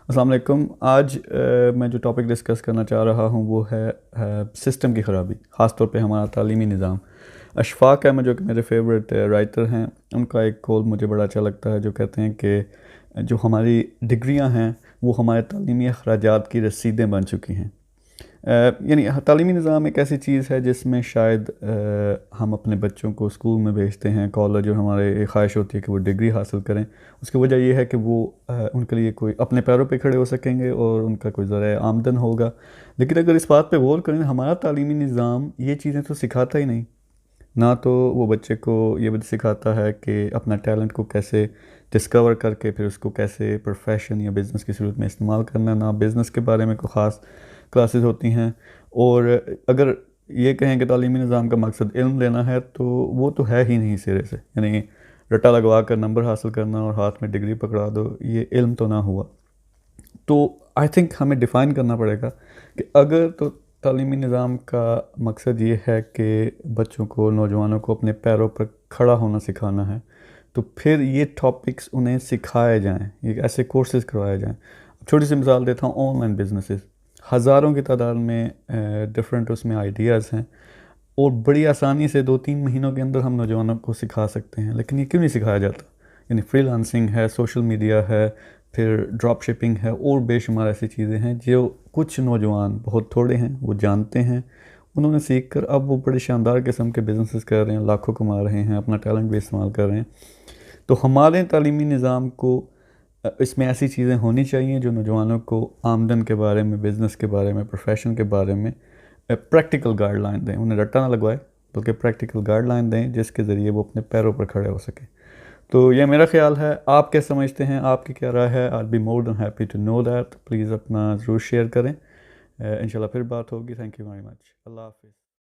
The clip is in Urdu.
السلام علیکم. آج میں جو ٹاپک ڈسکس کرنا چاہ رہا ہوں وہ ہے سسٹم کی خرابی، خاص طور پہ ہمارا تعلیمی نظام. اشفاق احمد جو کہ میرے فیورٹ رائٹر ہیں، ان کا ایک قول مجھے بڑا اچھا لگتا ہے، جو کہتے ہیں کہ جو ہماری ڈگریاں ہیں وہ ہمارے تعلیمی اخراجات کی رسیدیں بن چکی ہیں. یعنی تعلیمی نظام ایک ایسی چیز ہے جس میں شاید ہم اپنے بچوں کو اسکول میں بھیجتے ہیں، کالج، اور ہمارے ایک خواہش ہوتی ہے کہ وہ ڈگری حاصل کریں. اس کی وجہ یہ ہے کہ وہ ان کے لیے کوئی اپنے پیروں پہ کھڑے ہو سکیں گے اور ان کا کوئی ذرائع آمدن ہوگا. لیکن اگر اس بات پہ غور کریں، ہمارا تعلیمی نظام یہ چیزیں تو سکھاتا ہی نہیں. نہ تو وہ بچے کو یہ سکھاتا ہے کہ اپنا ٹیلنٹ کو کیسے ڈسکور کر کے پھر اس کو کیسے پروفیشن یا بزنس کی صورت میں استعمال کرنا ہے، نہ بزنس کے بارے میں کوئی خاص کلاسز ہوتی ہیں. اور اگر یہ کہیں کہ تعلیمی نظام کا مقصد علم لینا ہے تو وہ تو ہے ہی نہیں سرے سے. یعنی رٹا لگوا کر نمبر حاصل کرنا اور ہاتھ میں ڈگری پکڑا دو، یہ علم تو نہ ہوا. تو آئی تھنک ہمیں ڈیفائن کرنا پڑے گا کہ اگر تو تعلیمی نظام کا مقصد یہ ہے کہ بچوں کو، نوجوانوں کو اپنے پیروں پر کھڑا ہونا سکھانا ہے، تو پھر یہ ٹاپکس انہیں سکھائے جائیں، یہ ایسے کورسز کروائے جائیں. چھوٹی سی مثال دیتا ہوں، آن لائن بزنسز ہزاروں کی تعداد میں ڈفرینٹ اس میں آئیڈیاز ہیں، اور بڑی آسانی سے 2-3 مہینوں کے اندر ہم نوجوانوں کو سکھا سکتے ہیں. لیکن یہ کیوں نہیں سکھایا جاتا؟ یعنی فری لانسنگ ہے، سوشل میڈیا ہے، پھر ڈراپ شپنگ ہے، اور بے شمار ایسی چیزیں ہیں جو کچھ نوجوان، بہت تھوڑے ہیں، وہ جانتے ہیں. انہوں نے سیکھ کر اب وہ بڑے شاندار قسم کے بزنسز کر رہے ہیں، لاکھوں کما رہے ہیں، اپنا ٹیلنٹ بھی استعمال کر رہے ہیں. تو ہمارے تعلیمی نظام کو اس میں ایسی چیزیں ہونی چاہیے جو نوجوانوں کو آمدن کے بارے میں، بزنس کے بارے میں، پروفیشن کے بارے میں پریکٹیکل گائیڈ لائن دیں. انہیں رٹا نہ لگوائے بلکہ پریکٹیکل گائیڈ لائن دیں جس کے ذریعے وہ اپنے پیروں پر کھڑے ہو سکیں. تو یہ میرا خیال ہے. آپ کیا سمجھتے ہیں؟ آپ کی کیا رائے ہے؟ I'll be more than happy to know that. Please اپنا ضرور شیئر کریں. انشاءاللہ پھر بات ہوگی. Thank you very much. اللہ حافظ.